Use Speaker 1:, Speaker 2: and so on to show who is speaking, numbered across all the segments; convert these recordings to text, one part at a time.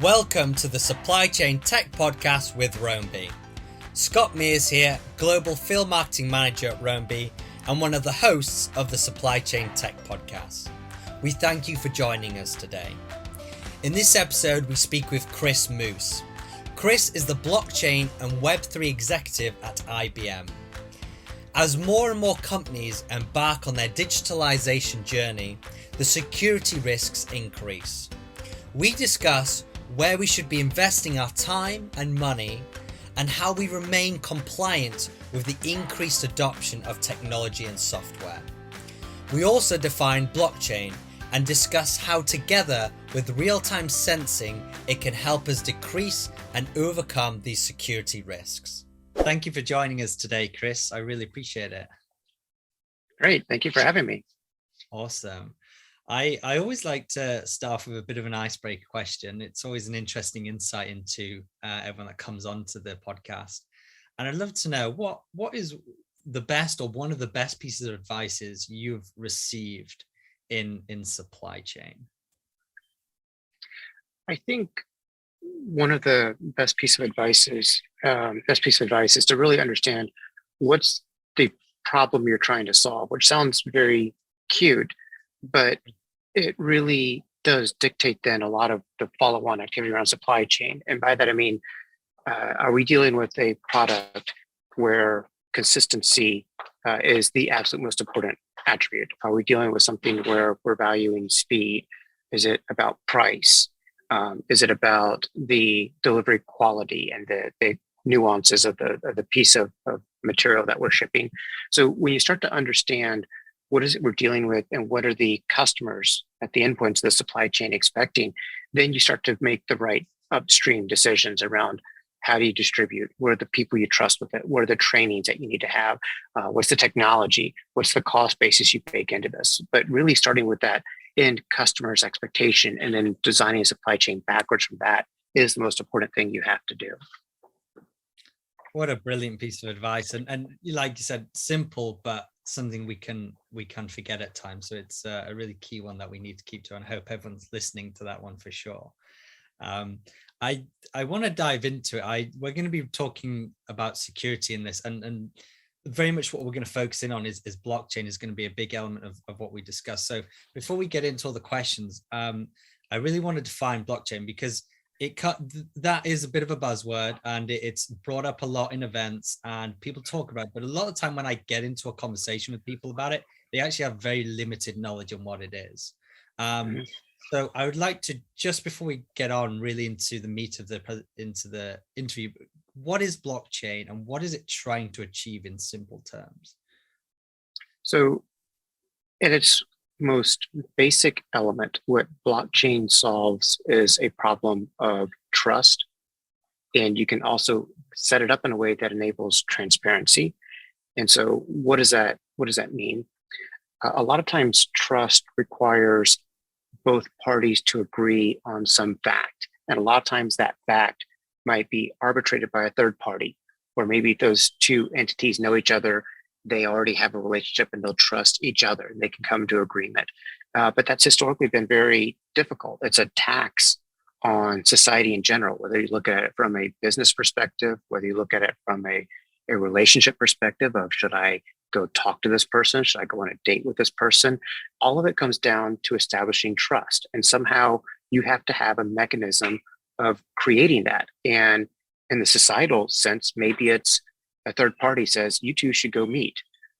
Speaker 1: Welcome to the Supply Chain Tech Podcast with Roamby. Scott Mears here, Global Field Marketing Manager at Roamby and one of the hosts of the Supply Chain Tech Podcast. We thank you for joining us today. In this episode, we speak with Chris Moose. Chris is the Blockchain and Web3 Executive at IBM. As more and more companies embark on their digitalisation journey, the security risks increase. We discuss where we should be investing our time and money and how we remain compliant with the increased adoption of technology and software. We also define blockchain and discuss how together with real-time sensing, it can help us decrease and overcome these security risks. Thank you for joining us today, Chris. I really appreciate it.
Speaker 2: Great. Thank you for having me.
Speaker 1: Awesome. I always like to start off with a bit of an icebreaker question. It's always an interesting insight into everyone that comes onto the podcast. And I'd love to know what is the best or one of the best pieces of advice you've received in supply chain?
Speaker 2: I think one of the best piece of advice is to really understand what's the problem you're trying to solve, which sounds very cute, but it really does dictate then a lot of the follow-on activity around supply chain. And by that, I mean, are we dealing with a product where consistency is the absolute most important attribute? Are we dealing with something where we're valuing speed? Is it about price? Is it about the delivery quality and the nuances of the piece of material that we're shipping? So when you start to understand what is it we're dealing with and what are the customers at the endpoints of the supply chain expecting, then you start to make the right upstream decisions around how do you distribute, what are the people you trust with it, what are the trainings that you need to have, what's the technology, what's the cost basis you bake into this. But really starting with that end customer's expectation and then designing a supply chain backwards from that is the most important thing you have to do.
Speaker 1: What a brilliant piece of advice. And like you said, simple, but something we can forget at times. So it's a really key one that we need to keep to, and I hope everyone's listening to that one for sure. I want to dive into it. We're going to be talking about security in this, and very much what we're going to focus in on is blockchain is going to be a big element of what we discuss. So before we get into all the questions, I really want to define blockchain because that is a bit of a buzzword and it's brought up a lot in events and people talk about it. But a lot of the time when I get into a conversation with people about it, they actually have very limited knowledge on what it is. So I would like to, just before we get on really into the meat of the interview, what is blockchain and what is it trying to achieve in simple terms?
Speaker 2: So at its most basic element, what blockchain solves is a problem of trust. And you can also set it up in a way that enables transparency. And so what does that mean? A lot of times trust requires both parties to agree on some fact. And a lot of times that fact might be arbitrated by a third party, or maybe those two entities know each other, they already have a relationship and they'll trust each other and they can come to agreement. But that's historically been very difficult. It's a tax on society in general, whether you look at it from a business perspective, whether you look at it from a relationship perspective of should I go talk to this person? Should I go on a date with this person? All of it comes down to establishing trust. And somehow you have to have a mechanism of creating that. And in the societal sense, maybe it's a third party says, you two should go meet.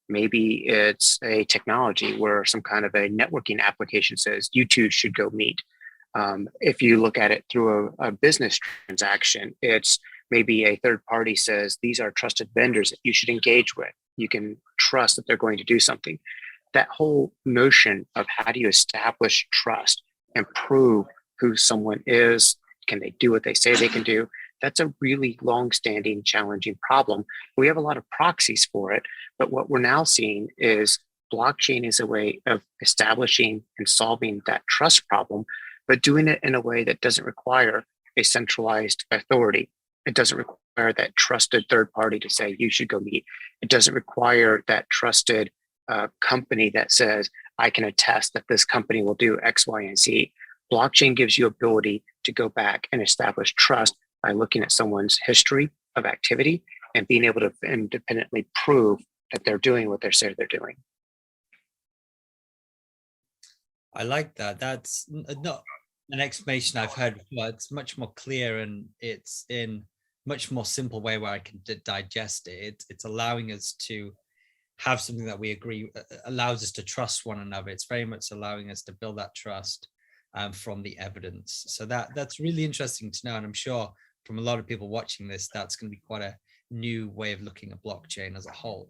Speaker 2: Maybe it's a technology where some kind of a networking application says, you two should go meet. If you look at it through a business transaction, it's maybe a third party says, these are trusted vendors that you should engage with. You can trust that they're going to do something. That whole notion of how do you establish trust and prove who someone is, can they do what they say they can do? That's a really long-standing, challenging problem. We have a lot of proxies for it, but what we're now seeing is blockchain is a way of establishing and solving that trust problem, but doing it in a way that doesn't require a centralized authority. It doesn't require that trusted third party to say, you should go meet. It doesn't require that trusted company that says, I can attest that this company will do X, Y, and Z. blockchain gives you ability to go back and establish trust by looking at someone's history of activity and being able to independently prove that they're doing what they say they're doing.
Speaker 1: I like that. That's not an explanation I've heard before. It's much more clear, and it's in much more simple way where I can digest it. It's allowing us to have something that we agree, allows us to trust one another. It's very much allowing us to build that trust from the evidence. So that's really interesting to know. And I'm sure from a lot of people watching this, that's going to be quite a new way of looking at blockchain as a whole.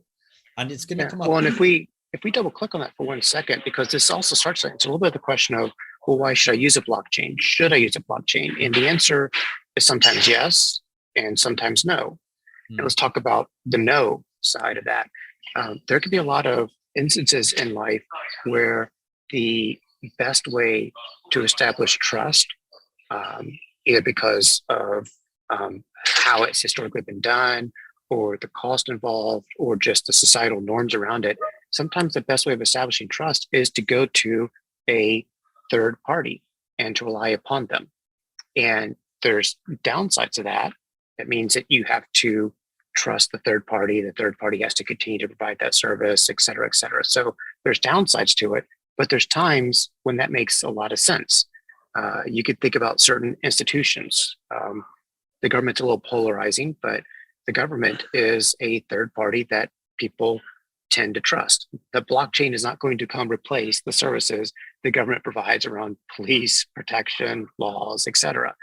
Speaker 1: And it's going to come up.
Speaker 2: Well, and if we double click on that for 1 second, because this also starts, it's a little bit of the question of, well, why should I use a blockchain? Should I use a blockchain? And the answer is sometimes yes, and sometimes no. And let's talk about the no side of that. There could be a lot of instances in life where the best way to establish trust, either because of how it's historically been done, or the cost involved, or just the societal norms around it, sometimes the best way of establishing trust is to go to a third party and to rely upon them. And there's downsides to that. That means that you have to trust the third party has to continue to provide that service, et cetera, et cetera. So there's downsides to it, but there's times when that makes a lot of sense. You could think about certain institutions. The government's a little polarizing, but the government is a third party that people tend to trust. The blockchain is not going to come replace the services the government provides around police protection, laws, et cetera.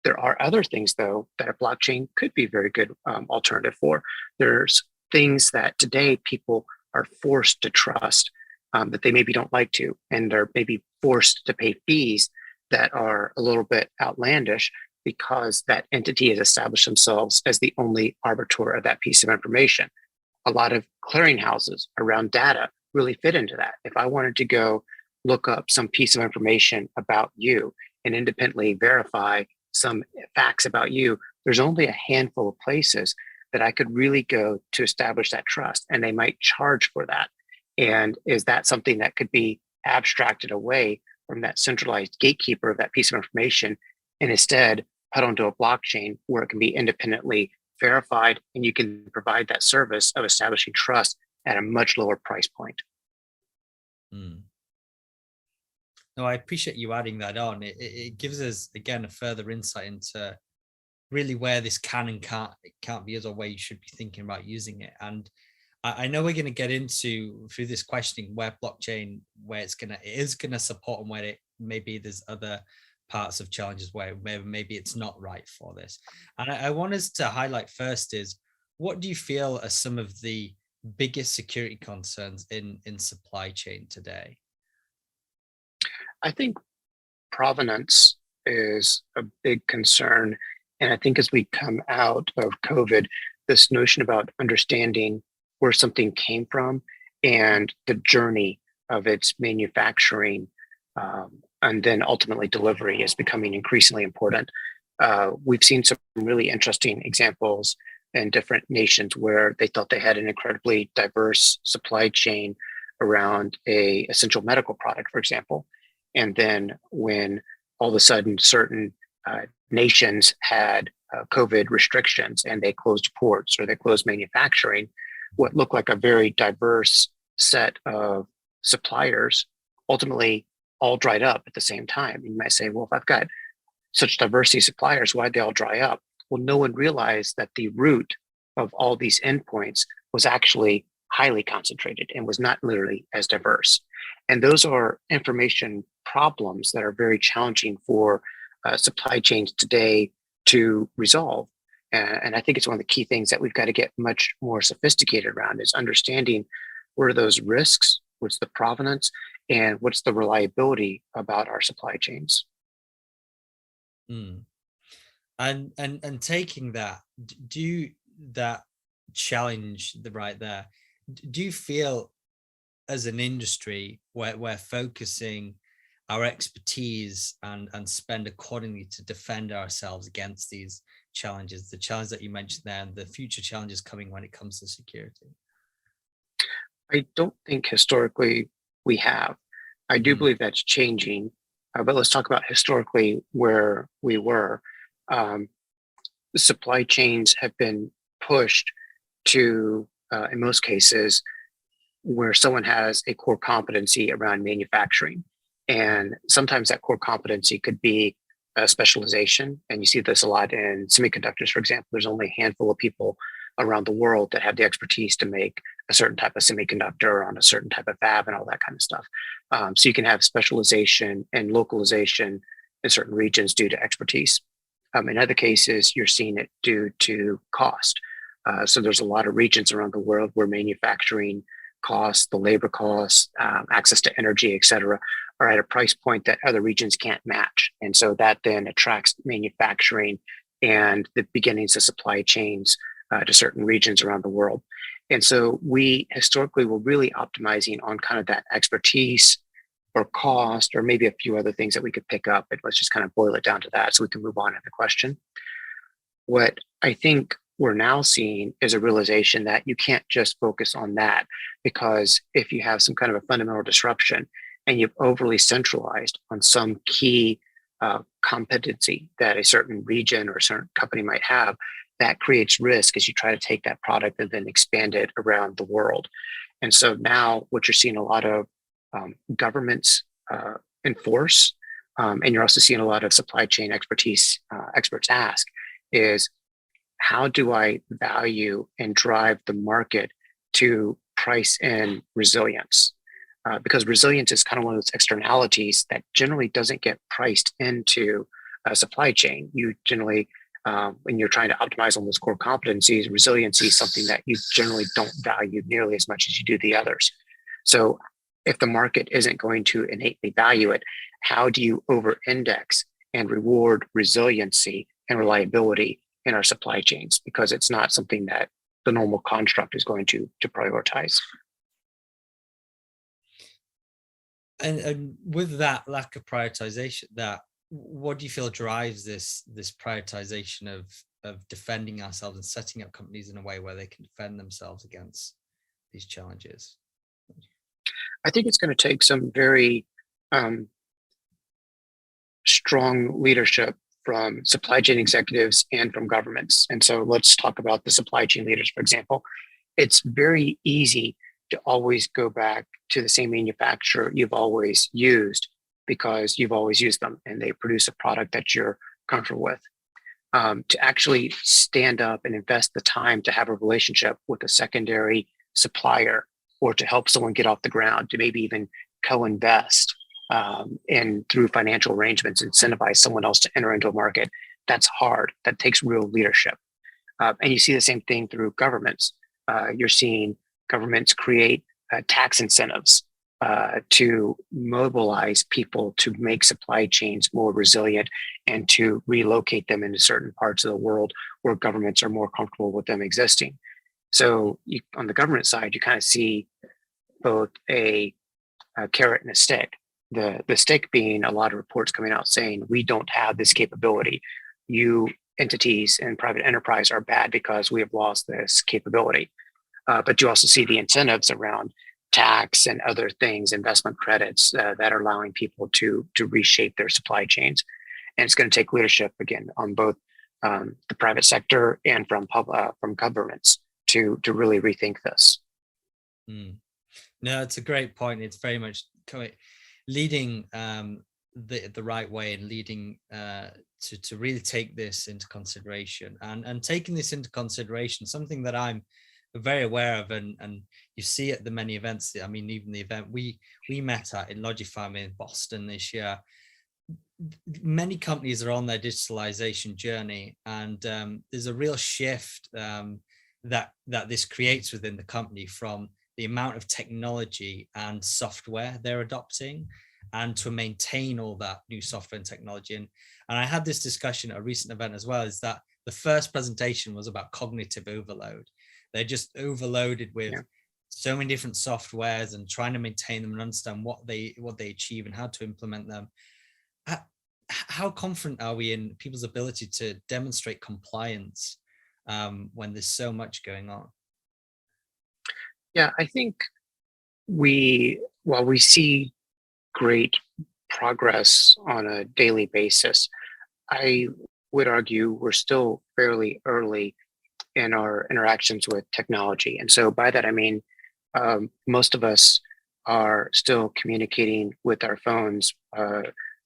Speaker 2: There are other things, though, that a blockchain could be a very good alternative for. There's things that today people are forced to trust that they maybe don't like to, and they're maybe forced to pay fees that are a little bit outlandish because that entity has established themselves as the only arbiter of that piece of information. A lot of clearinghouses around data really fit into that. If I wanted to go look up some piece of information about you and independently verify some facts about you, there's only a handful of places that I could really go to establish that trust, and they might charge for that. And is that something that could be abstracted away from that centralized gatekeeper of that piece of information and instead put onto a blockchain where it can be independently verified and you can provide that service of establishing trust at a much lower price point?
Speaker 1: No, I appreciate you adding that on. It gives us, again, a further insight into really where this can and can't be, as a way you should be thinking about using it. And I know we're going to get into, through this questioning, where blockchain, where it is going to support, and where it maybe there's other parts of challenges where maybe it's not right for this. And I want us to highlight first is, what do you feel are some of the biggest security concerns in supply chain today?
Speaker 2: I think provenance is a big concern. And I think as we come out of COVID, this notion about understanding where something came from and the journey of its manufacturing and then ultimately delivery is becoming increasingly important. We've seen some really interesting examples in different nations where they thought they had an incredibly diverse supply chain around a essential medical product, for example. And then when all of a sudden certain nations had COVID restrictions and they closed ports or they closed manufacturing, what looked like a very diverse set of suppliers ultimately all dried up at the same time. You might say, well, if I've got such diversity of suppliers, why'd they all dry up? Well, no one realized that the root of all these endpoints was actually highly concentrated and was not literally as diverse. And those are information problems that are very challenging for supply chains today to resolve. And I think it's one of the key things that we've got to get much more sophisticated around, is understanding what are those risks, what's the provenance, and what's the reliability about our supply chains.
Speaker 1: And taking that, that challenge right there, do you feel as an industry we're focusing our expertise and spend accordingly to defend ourselves against these challenges, the challenge that you mentioned there and the future challenges coming when it comes to security?
Speaker 2: I don't think historically we have. I do believe that's changing. But let's talk about historically where we were. Um, Supply chains have been pushed to, in most cases, where someone has a core competency around manufacturing. And sometimes that core competency could be a specialization. And you see this a lot in semiconductors, for example. There's only a handful of people around the world that have the expertise to make a certain type of semiconductor on a certain type of fab and all that kind of stuff. So you can have specialization and localization in certain regions due to expertise. In other cases, you're seeing it due to cost. So there's a lot of regions around the world where manufacturing costs, the labor costs, access to energy, et cetera, are at a price point that other regions can't match. And so that then attracts manufacturing and the beginnings of supply chains to certain regions around the world. And so we historically were really optimizing on kind of that expertise or cost, or maybe a few other things that we could pick up. But let's just kind of boil it down to that so we can move on to the question. What I think we're now seeing is a realization that you can't just focus on that, because if you have some kind of a fundamental disruption and you've overly centralized on some key competency that a certain region or a certain company might have, that creates risk as you try to take that product and then expand it around the world. And so now what you're seeing a lot of governments enforce, and you're also seeing a lot of supply chain expertise experts ask is, how do I value and drive the market to price in resilience? Because resilience is kind of one of those externalities that generally doesn't get priced into a supply chain. You generally, when you're trying to optimize on those core competencies, resiliency is something that you generally don't value nearly as much as you do the others. So if the market isn't going to innately value it, how do you over-index and reward resiliency and reliability in our supply chains? Because it's not something that the normal construct is going to prioritize.
Speaker 1: And with that lack of prioritization, what do you feel drives this prioritization of defending ourselves and setting up companies in a way where they can defend themselves against these challenges?
Speaker 2: I think it's going to take some very strong leadership from supply chain executives and from governments. And so let's talk about the supply chain leaders, for example. It's very easy to always go back to the same manufacturer you've always used because you've always used them and they produce a product that you're comfortable with. To actually stand up and invest the time to have a relationship with a secondary supplier, or to help someone get off the ground, to maybe even co-invest and through financial arrangements, incentivize someone else to enter into a market, that's hard. That takes real leadership. And you see the same thing through governments. You're seeing governments create tax incentives to mobilize people to make supply chains more resilient and to relocate them into certain parts of the world where governments are more comfortable with them existing. So on the government side, you kind of see both a carrot and a stick. The stick being a lot of reports coming out saying, we don't have this capability. You entities and private enterprise are bad because we have lost this capability. But you also see the incentives around tax and other things, investment credits that are allowing people to reshape their supply chains. And it's going to take leadership, again, on both the private sector and from governments to really rethink this.
Speaker 1: No, it's a great point. It's very much leading the right way and leading to really take this into consideration and taking this into consideration, something that I'm very aware of, and you see at the many events. I mean, even the event we met at in Logify in Boston this year, many companies are on their digitalization journey, and there's a real shift that this creates within the company, from the amount of technology and software they're adopting, and to maintain all that new software and technology. And I had this discussion at a recent event as well, is that the first presentation was about cognitive overload. They're just overloaded with so many different softwares and trying to maintain them and understand what they achieve and how to implement them. How confident are we in people's ability to demonstrate compliance when there's so much going on?
Speaker 2: Yeah, I think while we see great progress on a daily basis. I would argue we're still fairly early in our interactions with technology. And so by that, I mean, most of us are still communicating with our phones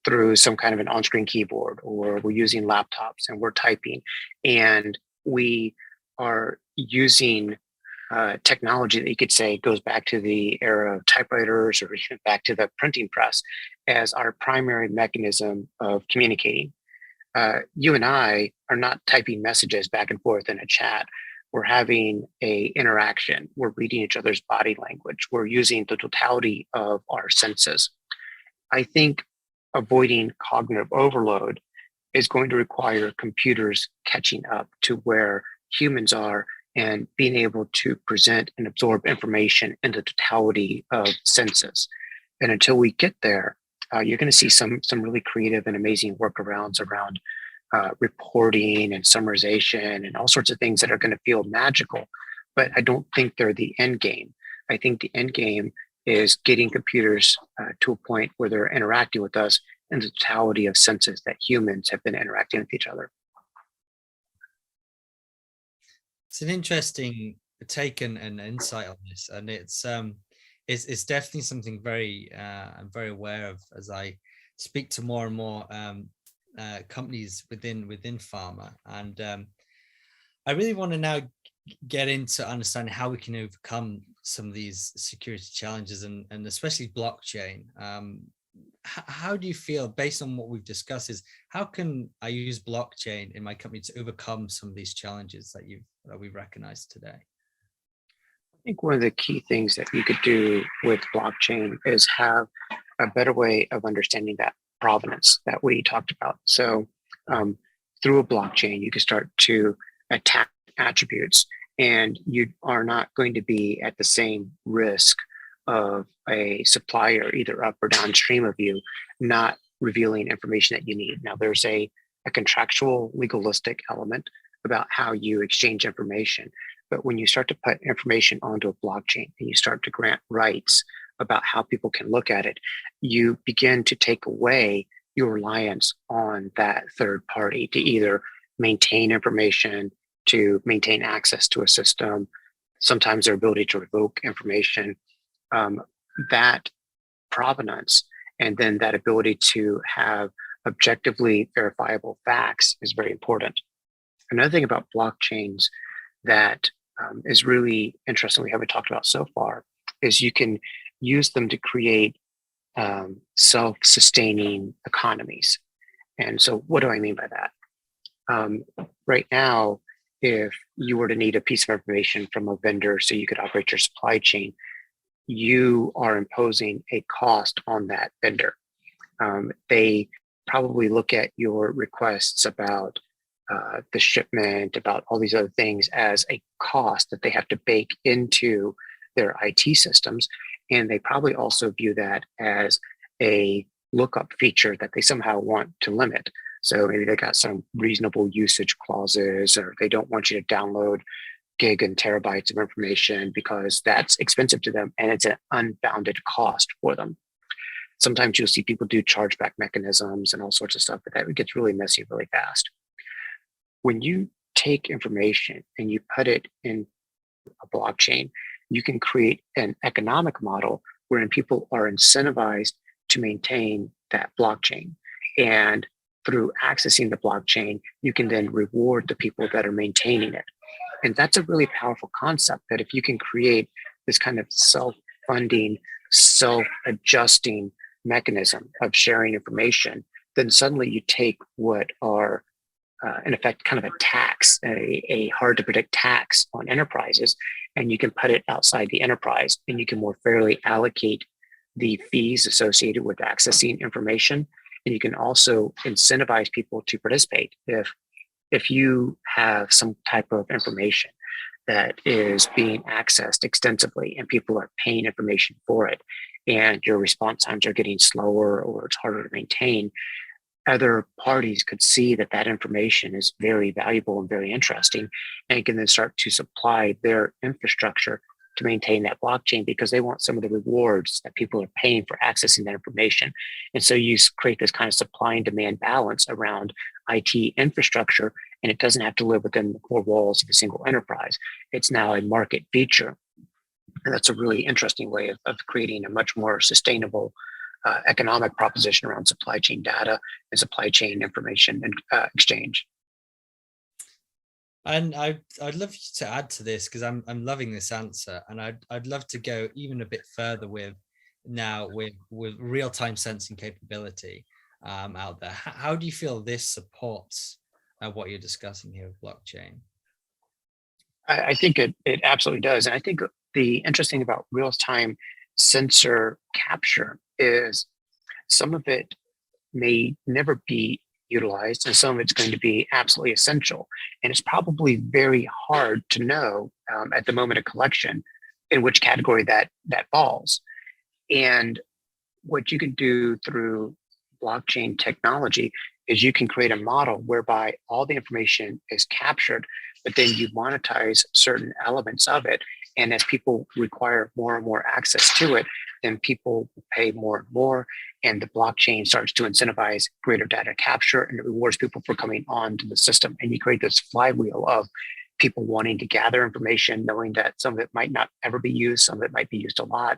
Speaker 2: through some kind of an on-screen keyboard, or we're using laptops and we're typing, and we are using technology that you could say goes back to the era of typewriters or even back to the printing press as our primary mechanism of communicating. You and I are not typing messages back and forth in a chat. We're having a interaction. We're reading each other's body language. We're using the totality of our senses. I think avoiding cognitive overload is going to require computers catching up to where humans are and being able to present and absorb information in the totality of senses. And until we get there, you're going to see some really creative and amazing workarounds around reporting and summarization and all sorts of things that are going to feel magical. But I don't think they're the end game. I think the end game is getting computers to a point where they're interacting with us in the totality of senses that humans have been interacting with each other.
Speaker 1: It's an interesting take and insight on this, and it's definitely something very I'm very aware of as I speak to more and more companies within pharma, and I really want to now get into understanding how we can overcome some of these security challenges, and especially blockchain. How do you feel, based on what we've discussed, is how can I use blockchain in my company to overcome some of these challenges that we've recognized today?
Speaker 2: I think one of the key things that you could do with blockchain is have a better way of understanding that provenance that we talked about. So through a blockchain, you can start to attack attributes, and you are not going to be at the same risk of a supplier either up or downstream of you not revealing information that you need. Now, there's a contractual legalistic element about how you exchange information. But when you start to put information onto a blockchain and you start to grant rights about how people can look at it, you begin to take away your reliance on that third party to either maintain information, to maintain access to a system, sometimes their ability to revoke information. That provenance and then that ability to have objectively verifiable facts is very important. Another thing about blockchains that is really interesting, we haven't talked about so far, is you can use them to create self-sustaining economies. And so what do I mean by that? Right now, if you were to need a piece of information from a vendor so you could operate your supply chain, you are imposing a cost on that vendor. They probably look at your requests about the shipment, about all these other things as a cost that they have to bake into their IT systems. And they probably also view that as a lookup feature that they somehow want to limit. So maybe they got some reasonable usage clauses, or they don't want you to download gig and terabytes of information because that's expensive to them and it's an unbounded cost for them. Sometimes you'll see people do chargeback mechanisms and all sorts of stuff, but that gets really messy really fast. When you take information and you put it in a blockchain, you can create an economic model wherein people are incentivized to maintain that blockchain. And through accessing the blockchain, you can then reward the people that are maintaining it. And that's a really powerful concept, that if you can create this kind of self-funding, self-adjusting mechanism of sharing information, then suddenly you take what are, in effect, kind of a tax, a hard to predict tax on enterprises, and you can put it outside the enterprise, and you can more fairly allocate the fees associated with accessing information. And you can also incentivize people to participate. If you have some type of information that is being accessed extensively and people are paying information for it, and your response times are getting slower or it's harder to maintain, other parties could see that that information is very valuable and very interesting, and can then start to supply their infrastructure to maintain that blockchain because they want some of the rewards that people are paying for accessing that information. And so you create this kind of supply and demand balance around IT infrastructure, and it doesn't have to live within the four walls of a single enterprise. It's now a market feature. And that's a really interesting way of creating a much more sustainable economic proposition around supply chain data and supply chain information and exchange.
Speaker 1: And I'd love you to add to this because I'm loving this answer, and I'd love to go even a bit further with real-time sensing capability out there. How do you feel this supports what you're discussing here with blockchain?
Speaker 2: I think it absolutely does, and I think the interesting about real-time sensor capture is some of it may never be utilized and some of it's going to be absolutely essential. And it's probably very hard to know at the moment of collection in which category that falls. And what you can do through blockchain technology is you can create a model whereby all the information is captured, but then you monetize certain elements of it. And as people require more and more access to it, then people pay more and more. And the blockchain starts to incentivize greater data capture, and it rewards people for coming onto the system. And you create this flywheel of people wanting to gather information, knowing that some of it might not ever be used, some of it might be used a lot.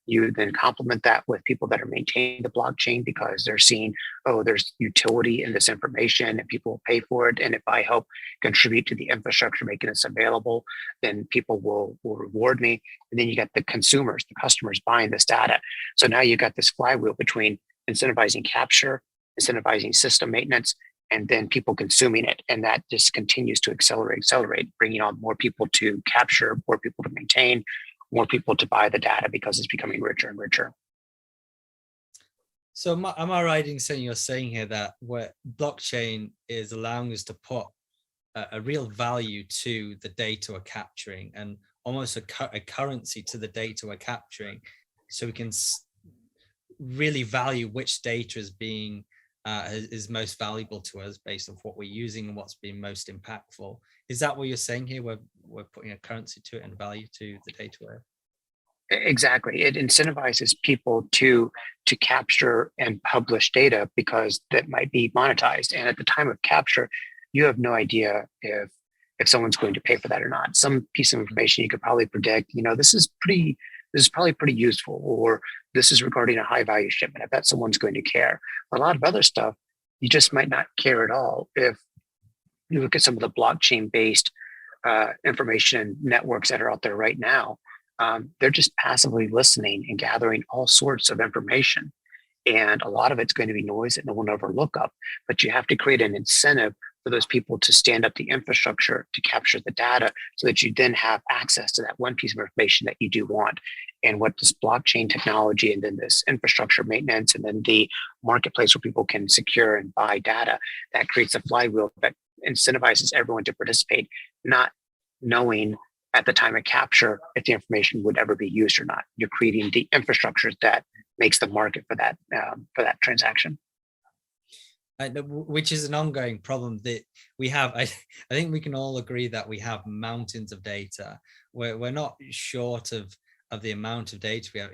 Speaker 2: You then complement that with people that are maintaining the blockchain because they're seeing, oh, there's utility in this information and people will pay for it. And if I help contribute to the infrastructure, making this available, then people will reward me. And then you got the consumers, the customers buying this data. So now you got this flywheel between incentivizing capture, incentivizing system maintenance, and then people consuming it. And that just continues to accelerate, bringing on more people to capture, more people to maintain, more people to buy the data because it's becoming richer and richer.
Speaker 1: So am I right in saying you're saying here that where blockchain is allowing us to put a real value to the data we're capturing and almost a currency to the data we're capturing, so we can really value which data is being is most valuable to us based on what we're using and what's been most impactful? Is that what you're saying here? We're putting a currency to it and value to the data we're...
Speaker 2: Exactly. It incentivizes people to capture and publish data because that might be monetized. And at the time of capture, you have no idea if someone's going to pay for that or not. Some piece of information you could probably predict, this is probably pretty useful, or this is regarding a high value shipment. I bet someone's going to care. A lot of other stuff, you just might not care at all. If you look at some of the blockchain based information networks that are out there right now, they're just passively listening and gathering all sorts of information. And a lot of it's going to be noise that no one ever look up, but you have to create an incentive for those people to stand up the infrastructure to capture the data so that you then have access to that one piece of information that you do want. And what this blockchain technology and then this infrastructure maintenance and then the marketplace where people can secure and buy data, that creates a flywheel that incentivizes everyone to participate, not knowing at the time of capture if the information would ever be used or not. You're creating the infrastructure that makes the market for that transaction.
Speaker 1: Which is an ongoing problem that we have. I think we can all agree that we have mountains of data. We're not short of the amount of data we have.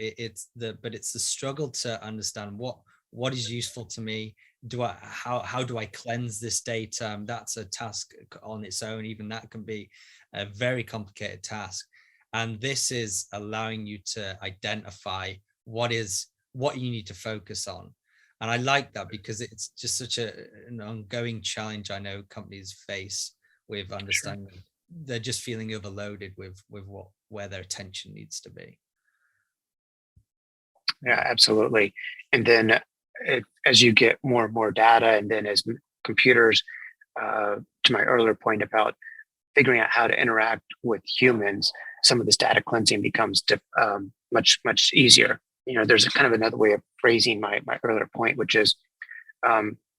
Speaker 1: But it's the struggle to understand what is useful to me. How do I cleanse this data? That's a task on its own. Even that can be a very complicated task. And this is allowing you to identify what you need to focus on. And I like that because it's just such an ongoing challenge I know companies face with understanding. Sure. They're just feeling overloaded with where their attention needs to be.
Speaker 2: Yeah, absolutely. And then as you get more and more data, and then as computers, to my earlier point about figuring out how to interact with humans, some of this data cleansing becomes much easier. There's a kind of another way of phrasing my earlier point, which is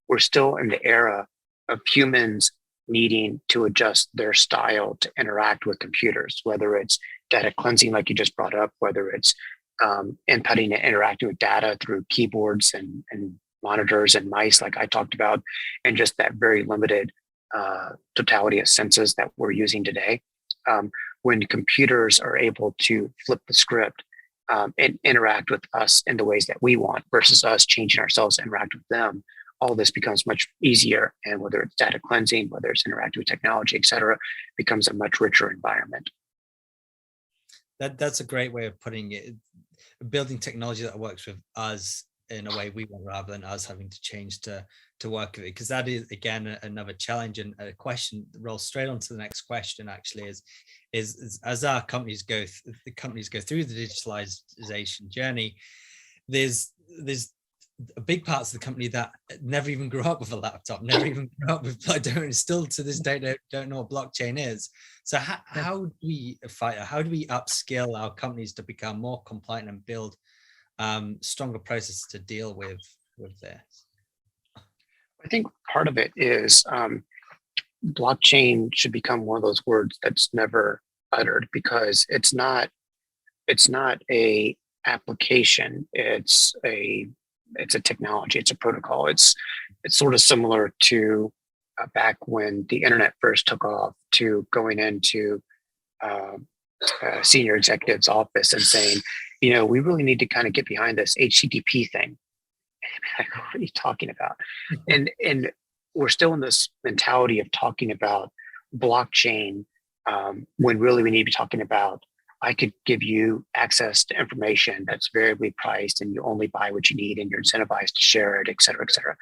Speaker 2: we're still in the era of humans needing to adjust their style to interact with computers, whether it's data cleansing, like you just brought up, whether it's inputting and interacting with data through keyboards and monitors and mice, like I talked about, and just that very limited totality of senses that we're using today. when computers are able to flip the script and interact with us in the ways that we want versus us changing ourselves to interact with them, all this becomes much easier. And whether it's data cleansing, whether it's interactive with technology, et cetera, becomes a much richer environment.
Speaker 1: That's a great way of putting it. Building technology that works with us in a way we want, rather than us having to change to work with it, because that is again another challenge. And a question rolls straight on to the next question, actually, is as our companies go through the digitalization journey, there's big parts of the company that never even grew up with a laptop, never even grew up with, don't still to this day don't know what blockchain is. So how do we fight? How do we upskill our companies to become more compliant and build stronger processes to deal with this?
Speaker 2: I think part of it is blockchain should become one of those words that's never uttered, because it's not a application. It's a technology. It's a protocol. It's sort of similar to back when the internet first took off, to going into a senior executive's office and saying, we really need to kind of get behind this HTTP thing. Like, what are you talking about? And we're still in this mentality of talking about blockchain when really we need to be talking about, I could give you access to information that's variably priced and you only buy what you need and you're incentivized to share it, et cetera, et cetera.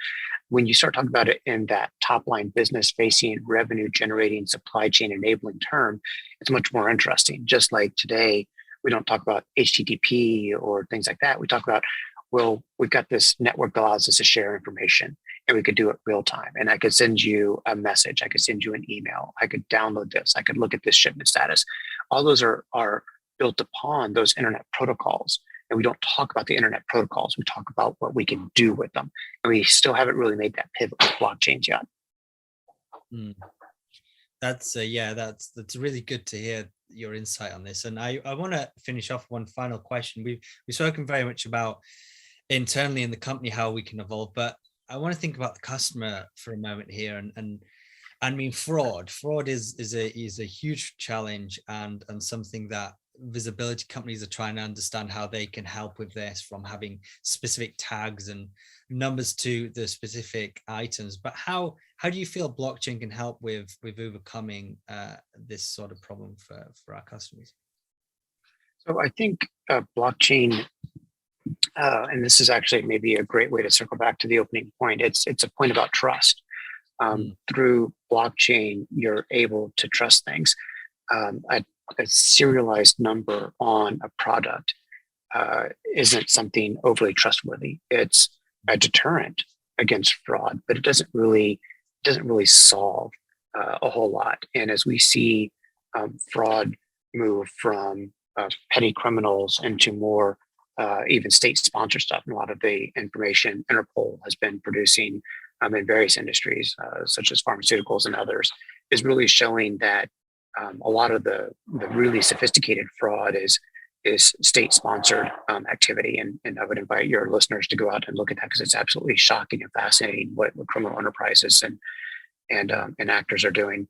Speaker 2: When you start talking about it in that top line business facing, revenue generating, supply chain enabling term, it's much more interesting. Just like today, we don't talk about HTTP or things like that. We talk about, well, we've got this network that allows us to share information and we could do it real time. And I could send you a message. I could send you an email. I could download this. I could look at this shipment status. All those are built upon those internet protocols. And we don't talk about the internet protocols. We talk about what we can do with them. And we still haven't really made that pivot with blockchains yet.
Speaker 1: That's really good to hear your insight on this. And I want to finish off one final question. We've spoken very much about internally in the company how we can evolve, but I want to think about the customer for a moment here. And I mean, fraud is a huge challenge and something that visibility companies are trying to understand how they can help with this, from having specific tags and numbers to the specific items. But how do you feel blockchain can help with overcoming this sort of problem for our customers?
Speaker 2: So I think blockchain, and this is actually maybe a great way to circle back to the opening point. It's a point about trust. Through blockchain, you're able to trust things. A serialized number on a product isn't something overly trustworthy. It's a deterrent against fraud, but it doesn't really solve a whole lot. And as we see fraud move from petty criminals into more even state-sponsored stuff, and a lot of the information Interpol has been producing in various industries, such as pharmaceuticals and others, is really showing that a lot of the really sophisticated fraud is state-sponsored activity. And I would invite your listeners to go out and look at that, because it's absolutely shocking and fascinating what criminal enterprises and actors are doing.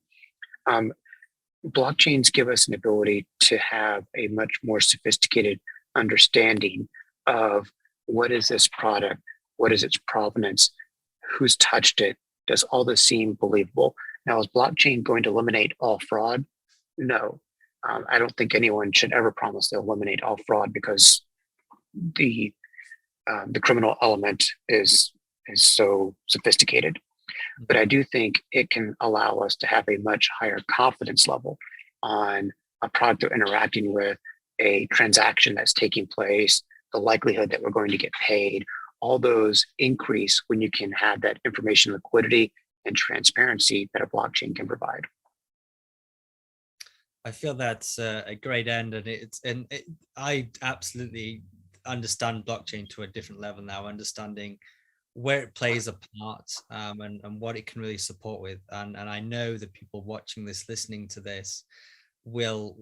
Speaker 2: Blockchains give us an ability to have a much more sophisticated understanding of what is this product, what is its provenance, who's touched it, does all this seem believable? Now, is blockchain going to eliminate all fraud? No. I don't think anyone should ever promise they'll eliminate all fraud, because the criminal element is so sophisticated. But I do think it can allow us to have a much higher confidence level on a product we're interacting with, a transaction that's taking place, the likelihood that we're going to get paid. All those increase when you can have that information liquidity and transparency that a blockchain can provide.
Speaker 1: I feel that's a great end, and I absolutely understand blockchain to a different level now, understanding where it plays a part and what it can really support with. And I know that people watching this, listening to this, will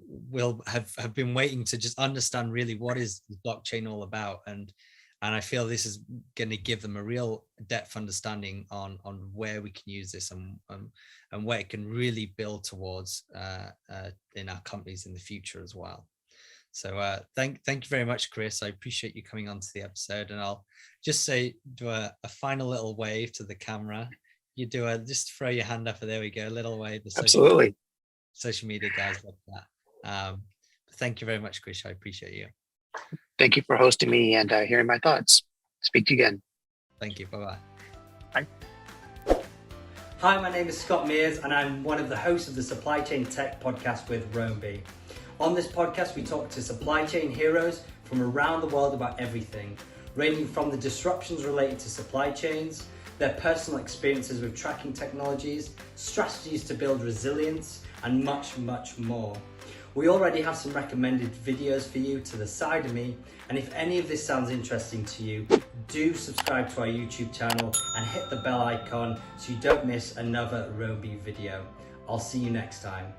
Speaker 1: have been waiting to just understand really what is blockchain all about. And And I feel this is going to give them a real depth understanding on where we can use this and where it can really build towards in our companies in the future as well. So thank you very much, Chris. I appreciate you coming onto the episode, and I'll just say, do a final little wave to the camera. You just throw your hand up, and there we go, a little wave.
Speaker 2: Absolutely.
Speaker 1: Social media guys love that. Thank you very much, Chris. I appreciate you.
Speaker 2: Thank you for hosting me and hearing my thoughts. Speak to you again.
Speaker 1: Thank you. Bye-bye.
Speaker 2: Bye.
Speaker 1: Hi, my name is Scott Mears, and I'm one of the hosts of the Supply Chain Tech podcast with Roamby. On this podcast, we talk to supply chain heroes from around the world about everything, ranging from the disruptions related to supply chains, their personal experiences with tracking technologies, strategies to build resilience, and much, much more. We already have some recommended videos for you to the side of me, and if any of this sounds interesting to you, do subscribe to our YouTube channel and hit the bell icon so you don't miss another Roamby video. I'll see you next time.